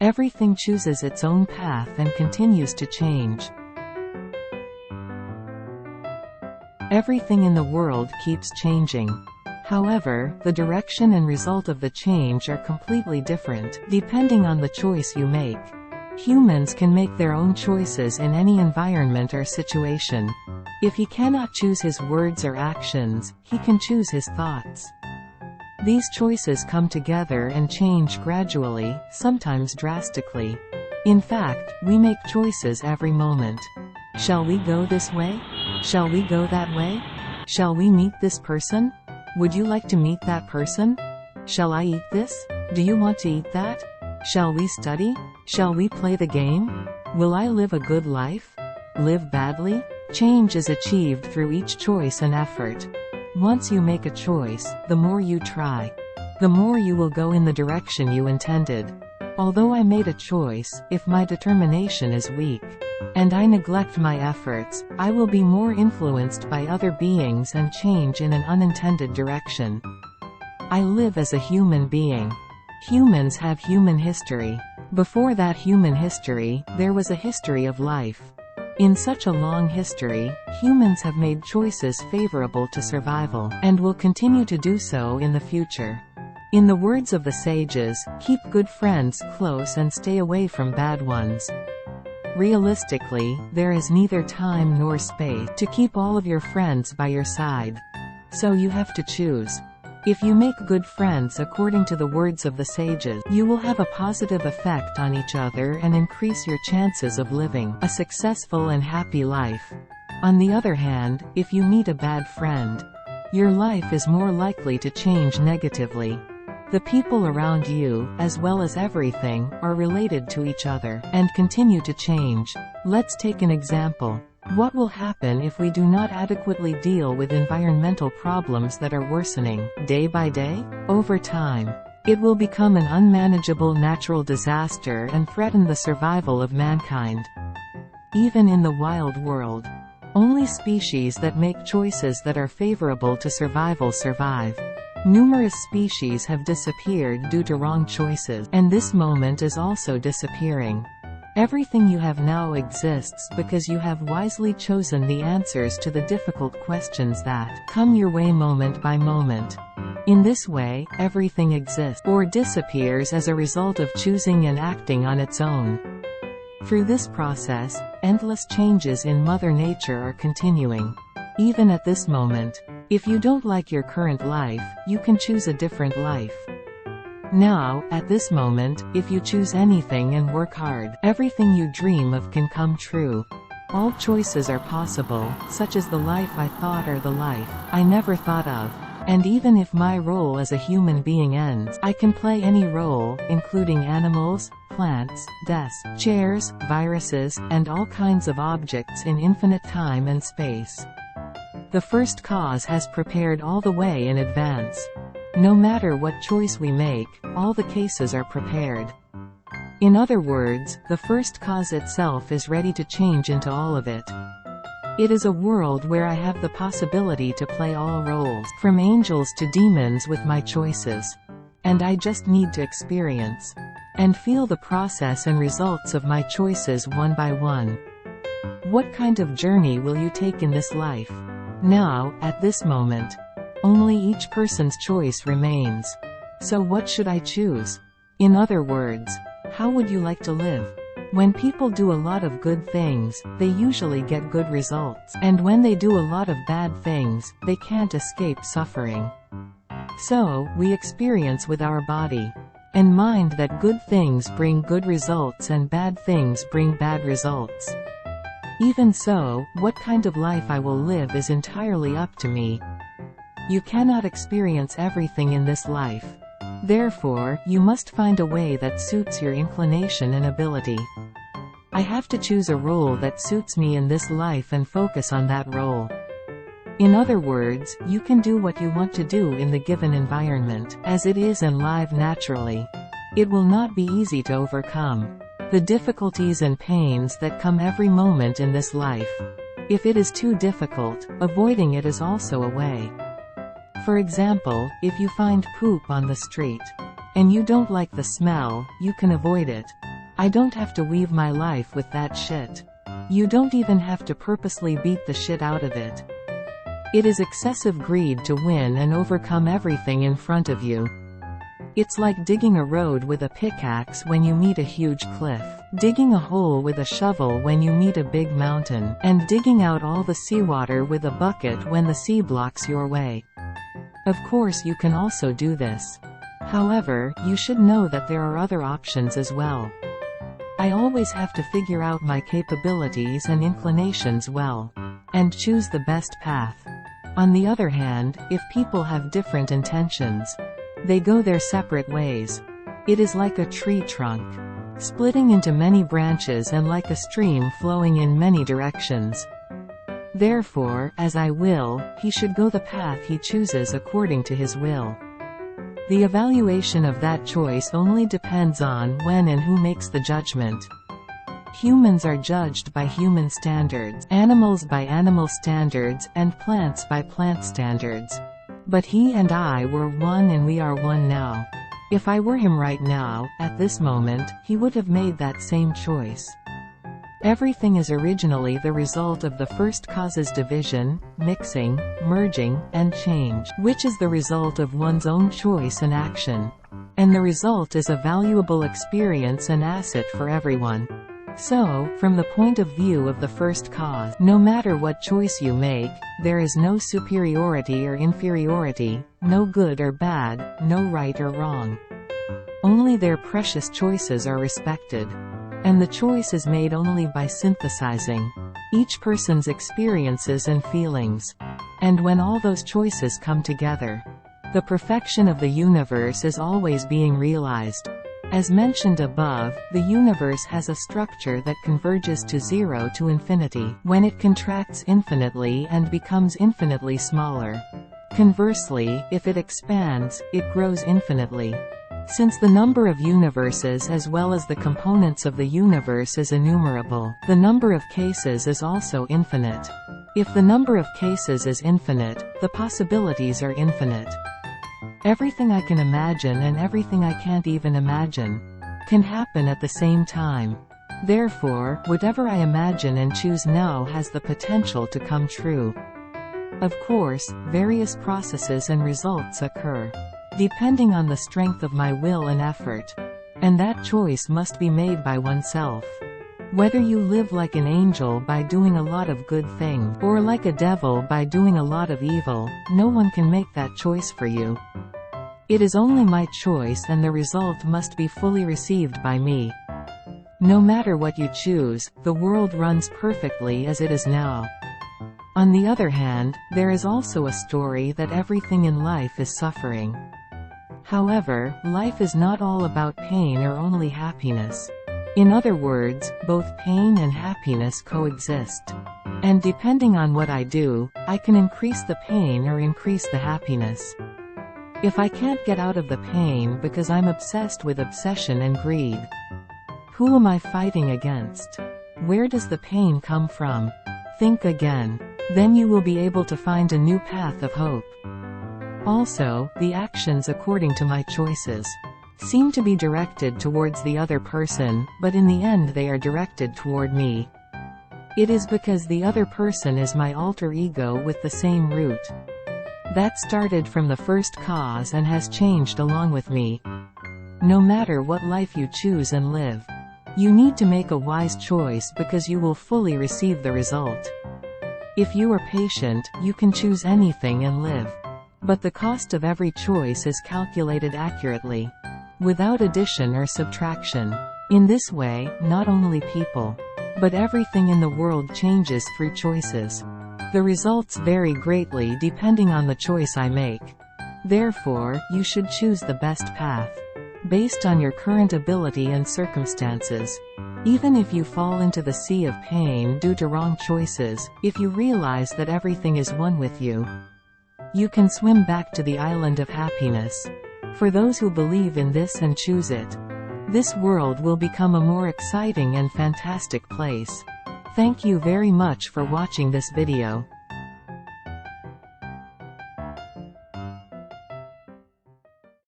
Everything chooses its own path and continues to change. Everything in the world keeps changing. However, the direction and result of the change are completely different, depending on the choice you make. Humans can make their own choices in any environment or situation. If he cannot choose his words or actions, he can choose his thoughts. These choices come together and change gradually, sometimes drastically. In fact, we make choices every moment. Shall we go this way? Shall we go that way? Shall we meet this person? Would you like to meet that person? Shall I eat this? Do you want to eat that? Shall we study? Shall we play the game? Will I live a good life? Live badly? Change is achieved through each choice and effort. Once you make a choice, the more you try, the more you will go in the direction you intended. Although I made a choice, if my determination is weak, and I neglect my efforts, I will be more influenced by other beings and change in an unintended direction. I live as a human being. Humans have human history. Before that human history, there was a history of life. In such a long history, humans have made choices favorable to survival, and will continue to do so in the future. In the words of the sages, keep good friends close and stay away from bad ones. Realistically, there is neither time nor space to keep all of your friends by your side. So you have to choose. If you make good friends according to the words of the sages, you will have a positive effect on each other and increase your chances of living a successful and happy life. On the other hand, if you meet a bad friend, your life is more likely to change negatively. The people around you, as well as everything, are related to each other, and continue to change. Let's take an example. What will happen if we do not adequately deal with environmental problems that are worsening, day by day? Over time, it will become an unmanageable natural disaster and threaten the survival of mankind. Even in the wild world, only species that make choices that are favorable to survival survive. Numerous species have disappeared due to wrong choices, and this moment is also disappearing. Everything you have now exists because you have wisely chosen the answers to the difficult questions that come your way moment by moment. In this way, everything exists or disappears as a result of choosing and acting on its own. Through this process, endless changes in Mother Nature are continuing. Even at this moment, if you don't like your current life, you can choose a different life. Now, at this moment, if you choose anything and work hard, everything you dream of can come true. All choices are possible, such as the life I thought or the life I never thought of. And even if my role as a human being ends, I can play any role, including animals, plants, desks, chairs, viruses, and all kinds of objects in infinite time and space. The first cause has prepared all the way in advance. No matter what choice we make, all the cases are prepared. In other words, the first cause itself is ready to change into all of it. It is a world where I have the possibility to play all roles, from angels to demons with my choices. And I just need to experience and feel the process and results of my choices one by one. What kind of journey will you take in this life? Now, at this moment, only each person's choice remains. So what should I choose? In other words, how would you like to live? When people do a lot of good things, they usually get good results. And when they do a lot of bad things, they can't escape suffering. So, we experience with our body and mind that good things bring good results and bad things bring bad results. Even so, what kind of life I will live is entirely up to me. You cannot experience everything in this life. Therefore, you must find a way that suits your inclination and ability. I have to choose a role that suits me in this life and focus on that role. In other words, you can do what you want to do in the given environment, as it is and live naturally. It will not be easy to overcome the difficulties and pains that come every moment in this life. If it is too difficult, avoiding it is also a way. For example, if you find poop on the street, and you don't like the smell, you can avoid it. I don't have to weave my life with that shit. You don't even have to purposely beat the shit out of it. It is excessive greed to win and overcome everything in front of you. It's like digging a road with a pickaxe when you meet a huge cliff, digging a hole with a shovel when you meet a big mountain, and digging out all the seawater with a bucket when the sea blocks your way. Of course you can also do this. However, you should know that there are other options as well. I always have to figure out my capabilities and inclinations well, and choose the best path. On the other hand, if people have different intentions, they go their separate ways. It is like a tree trunk, splitting into many branches and like a stream flowing in many directions. Therefore, as I will, he should go the path he chooses according to his will. The evaluation of that choice only depends on when and who makes the judgment. Humans are judged by human standards, animals by animal standards, and plants by plant standards. But he and I were one and we are one now. If I were him right now, at this moment, he would have made that same choice. Everything is originally the result of the first cause's division, mixing, merging, and change, which is the result of one's own choice and action. And the result is a valuable experience and asset for everyone. So, from the point of view of the first cause, no matter what choice you make, there is no superiority or inferiority, no good or bad, no right or wrong. Only their precious choices are respected. And the choice is made only by synthesizing each person's experiences and feelings. And when all those choices come together, the perfection of the universe is always being realized. As mentioned above, the universe has a structure that converges to zero to infinity, when it contracts infinitely and becomes infinitely smaller. Conversely, if it expands, it grows infinitely. Since the number of universes as well as the components of the universe is innumerable, the number of cases is also infinite. If the number of cases is infinite, the possibilities are infinite. Everything I can imagine and everything I can't even imagine can happen at the same time. Therefore, whatever I imagine and choose now has the potential to come true. Of course, various processes and results occur, depending on the strength of my will and effort. And that choice must be made by oneself. Whether you live like an angel by doing a lot of good things, or like a devil by doing a lot of evil, no one can make that choice for you. It is only my choice and the result must be fully received by me. No matter what you choose, the world runs perfectly as it is now. On the other hand, there is also a story that everything in life is suffering. However, life is not all about pain or only happiness. In other words, both pain and happiness coexist. And depending on what I do, I can increase the pain or increase the happiness. If I can't get out of the pain because I'm obsessed with obsession and greed, who am I fighting against? Where does the pain come from? Think again. Then you will be able to find a new path of hope. Also, the actions according to my choices seem to be directed towards the other person, but in the end they are directed toward me. It is because the other person is my alter ego with the same root. That started from the first cause and has changed along with me. No matter what life you choose and live, you need to make a wise choice because you will fully receive the result. If you are patient, you can choose anything and live. But the cost of every choice is calculated accurately, without addition or subtraction. In this way, not only people, but everything in the world changes through choices. The results vary greatly depending on the choice I make. Therefore, you should choose the best path, based on your current ability and circumstances. Even if you fall into the sea of pain due to wrong choices, if you realize that everything is one with you, you can swim back to the island of happiness. For those who believe in this and choose it, this world will become a more exciting and fantastic place. Thank you very much for watching this video.